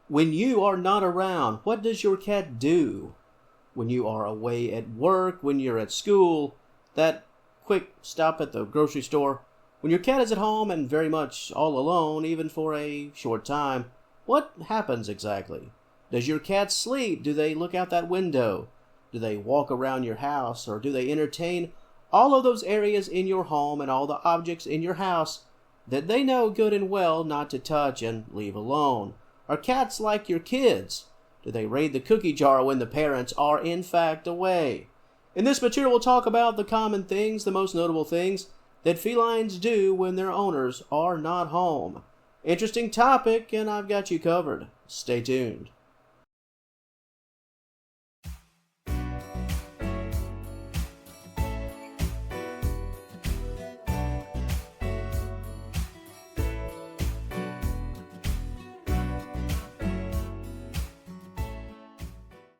When you are not around, what does your cat do? When you are away at work, when you're at school, that quick stop at the grocery store, when your cat is at home and very much all alone, even for a short time, what happens exactly? Does your cat sleep? Do they look out that window? Do they walk around your house? Or do they entertain all of those areas in your home and all the objects in your house that they know good and well not to touch and leave alone? Are cats like your kids? Do they raid the cookie jar when the parents are in fact away? In this material, we'll talk about the common things, the most notable things that felines do when their owners are not home. Interesting topic, and I've got you covered. Stay tuned.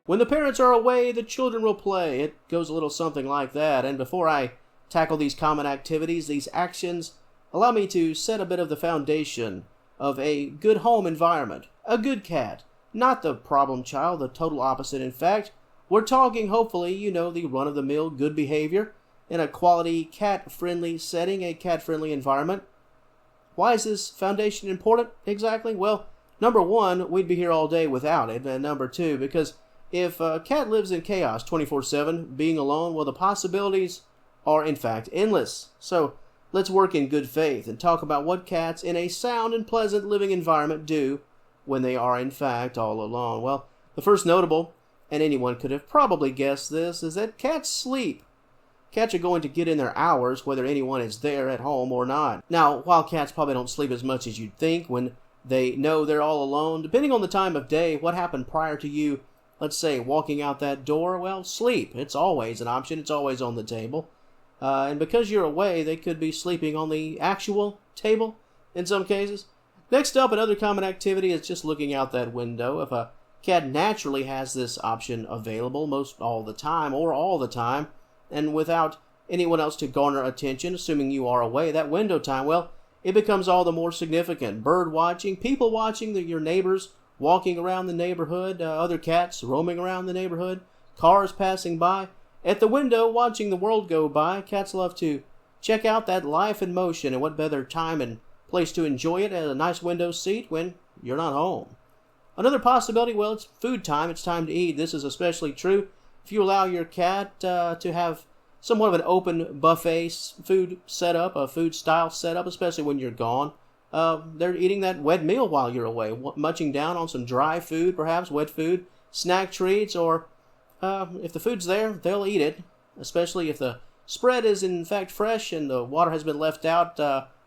When the parents are away, the children will play. It goes a little something like that. And before I tackle these common activities, these actions, allow me to set a bit of the foundation of a good home environment. A good cat. Not the problem child, the total opposite in fact. We're talking, hopefully, the run-of-the-mill good behavior in a quality cat-friendly setting, a cat-friendly environment. Why is this foundation important exactly? Well, number one, we'd be here all day without it. And number two, because if a cat lives in chaos 24/7, being alone, well, the possibilities are in fact endless. So let's work in good faith and talk about what cats in a sound and pleasant living environment do when they are in fact all alone. Well, the first notable, and anyone could have probably guessed this, is that cats sleep. Cats are going to get in their hours whether anyone is there at home or not. Now, while cats probably don't sleep as much as you'd think when they know they're all alone, depending on the time of day, what happened prior to you, let's say, walking out that door, well, sleep. It's always an option. It's always on the table. And because you're away, they could be sleeping on the actual table in some cases. Next up, another common activity is just looking out that window. If a cat naturally has this option available most all the time or all the time, and without anyone else to garner attention, assuming you are away, that window time, well, it becomes all the more significant. Bird watching, people watching, your neighbors walking around the neighborhood, other cats roaming around the neighborhood, cars passing by. At the window, watching the world go by, cats love to check out that life in motion, and what better time and place to enjoy it at a nice window seat when you're not home. Another possibility, well, it's food time. It's time to eat. This is especially true if you allow your cat to have somewhat of an open buffet food setup, a food style setup, especially when you're gone. They're eating that wet meal while you're away, munching down on some dry food, perhaps wet food, snack treats, or if the food's there, they'll eat it, especially if the spread is in fact fresh and the water has been left out,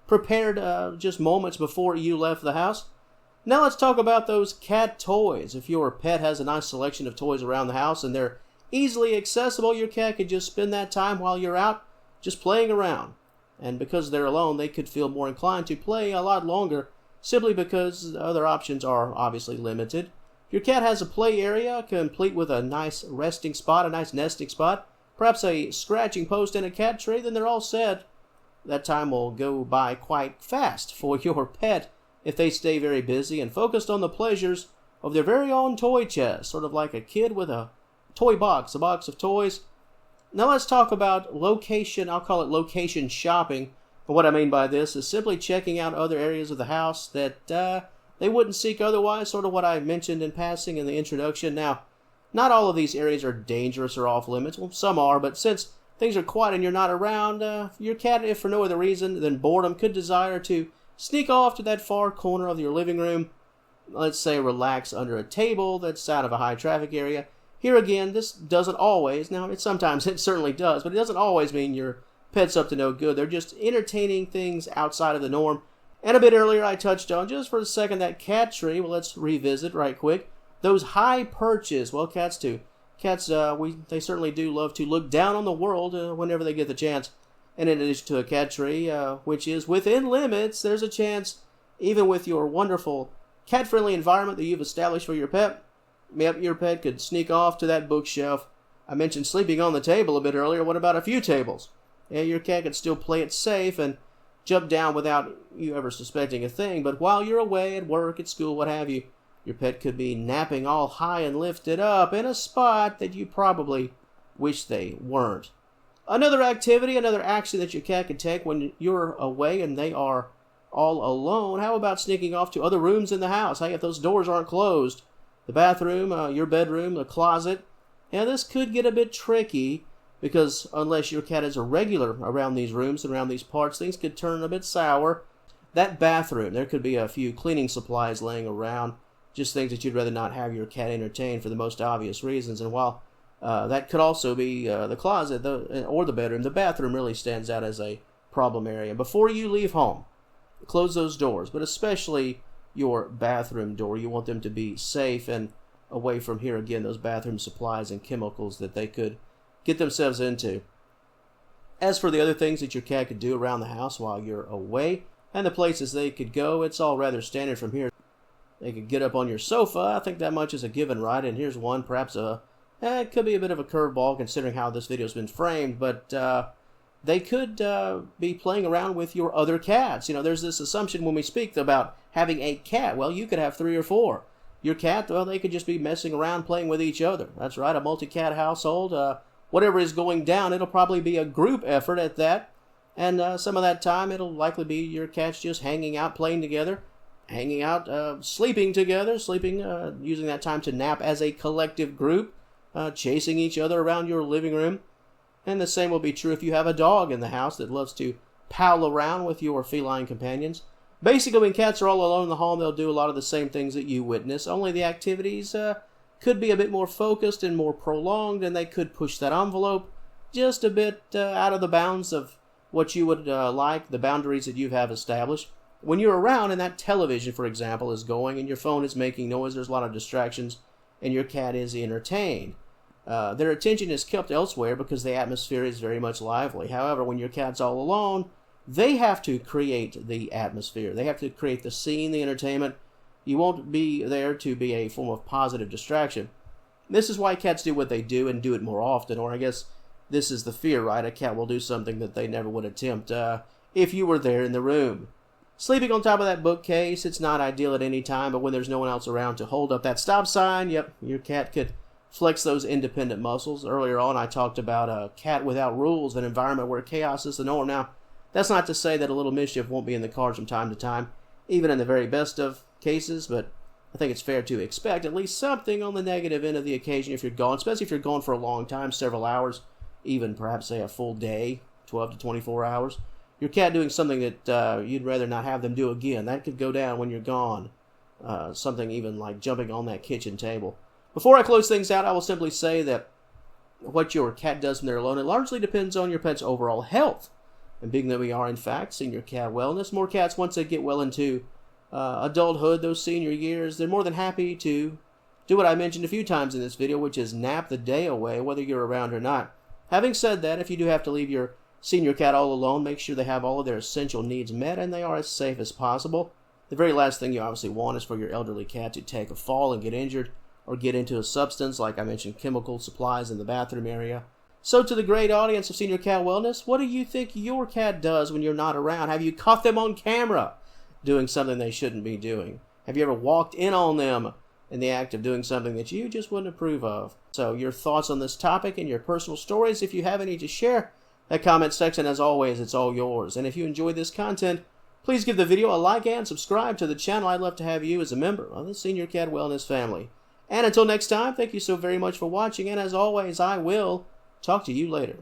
prepared just moments before you left the house. Now let's talk about those cat toys. If your pet has a nice selection of toys around the house and they're easily accessible, your cat could just spend that time while you're out just playing around. And because they're alone, they could feel more inclined to play a lot longer, simply because other options are obviously limited. If your cat has a play area, complete with a nice resting spot, a nice nesting spot, perhaps a scratching post and a cat tree, then they're all set. That time will go by quite fast for your pet if they stay very busy and focused on the pleasures of their very own toy chest, sort of like a kid with a toy box, a box of toys. Now let's talk about location. I'll call it location shopping. But what I mean by this is simply checking out other areas of the house that they wouldn't seek otherwise, sort of what I mentioned in passing in the introduction. Now, not all of these areas are dangerous or off limits. Well, some are, but since things are quiet and you're not around, your cat, if for no other reason than boredom, could desire to sneak off to that far corner of your living room. Let's say relax under a table that's out of a high traffic area. Here again, this doesn't always, now it certainly does, but it doesn't always mean your pet's up to no good. They're just entertaining things outside of the norm. And a bit earlier I touched on, just for a second, that cat tree. Well, let's revisit right quick. Those high perches, well, cats too. Cats, they certainly do love to look down on the world whenever they get the chance. And in addition to a cat tree, which is within limits, there's a chance, even with your wonderful cat-friendly environment that you've established for your pet, your pet could sneak off to that bookshelf. I mentioned sleeping on the table a bit earlier. What about a few tables? Yeah, your cat could still play it safe and jump down without you ever suspecting a thing. But while you're away at work, at school, what have you, Your pet could be napping all high and lifted up in a spot that you probably wish they weren't. Another activity, another action that your cat can take when you're away and they are all alone. How about sneaking off to other rooms in the house? Hey, if those doors aren't closed, the bathroom, your bedroom, the closet. Now, this could get a bit tricky because unless your cat is a regular around these rooms, around these parts, things could turn a bit sour. That bathroom, there could be a few cleaning supplies laying around, just things that you'd rather not have your cat entertain for the most obvious reasons. And while that could also be the closet or the bedroom, the bathroom really stands out as a problem area. Before you leave home, close those doors, but especially your bathroom door. You want them to be safe and away from, here again, those bathroom supplies and chemicals that they could get themselves into. As for the other things that your cat could do around the house while you're away and the places they could go, it's all rather standard from here. They could get up on your sofa. I think that much is a given, right? And here's one, perhaps it could be a bit of a curveball considering how this video's been framed, but they could be playing around with your other cats. You know, there's this assumption when we speak about having a cat. Well, you could have 3 or 4. Your cat, well, they could just be messing around playing with each other. That's right, a multi-cat household. Whatever is going down, it'll probably be a group effort at that. And some of that time, it'll likely be your cats just hanging out, playing together, hanging out, sleeping together, using that time to nap as a collective group, chasing each other around your living room. And the same will be true if you have a dog in the house that loves to pal around with your feline companions. Basically, when cats are all alone in the home, they'll do a lot of the same things that you witness, only the activities could be a bit more focused and more prolonged, and they could push that envelope just a bit out of the bounds of what you would like, the boundaries that you have established. When you're around and that television, for example, is going and your phone is making noise, there's a lot of distractions, and your cat is entertained. Their attention is kept elsewhere because the atmosphere is very much lively. However, when your cat's all alone, they have to create the atmosphere. They have to create the scene, the entertainment. You won't be there to be a form of positive distraction. This is why cats do what they do and do it more often, or I guess this is the fear, right? A cat will do something that they never would attempt if you were there in the room. Sleeping on top of that bookcase, it's not ideal at any time, but when there's no one else around to hold up that stop sign, yep, your cat could flex those independent muscles. Earlier on, I talked about a cat without rules, an environment where chaos is the norm. Now, that's not to say that a little mischief won't be in the cards from time to time, even in the very best of cases, but I think it's fair to expect at least something on the negative end of the occasion if you're gone, especially if you're gone for a long time, several hours, even perhaps say a full day, 12 to 24 hours. Your cat doing something that you'd rather not have them do again. That could go down when you're gone. Something even like jumping on that kitchen table. Before I close things out, I will simply say that what your cat does when they're alone, it largely depends on your pet's overall health. And being that we are, in fact, senior cat wellness, more cats, once they get well into adulthood, those senior years, they're more than happy to do what I mentioned a few times in this video, which is nap the day away, whether you're around or not. Having said that, if you do have to leave your senior cat all alone, make sure they have all of their essential needs met and they are as safe as possible. The very last thing you obviously want is for your elderly cat to take a fall and get injured or get into a substance, like I mentioned, chemical supplies in the bathroom area. So to the great audience of Senior Cat Wellness, what do you think your cat does when you're not around? Have you caught them on camera doing something they shouldn't be doing? Have you ever walked in on them in the act of doing something that you just wouldn't approve of? So your thoughts on this topic and your personal stories, if you have any to share, that comment section, as always, it's all yours. And if you enjoyed this content, please give the video a like and subscribe to the channel. I'd love to have you as a member of the Senior Cat Wellness family. And until next time, thank you so very much for watching, and as always, I will talk to you later.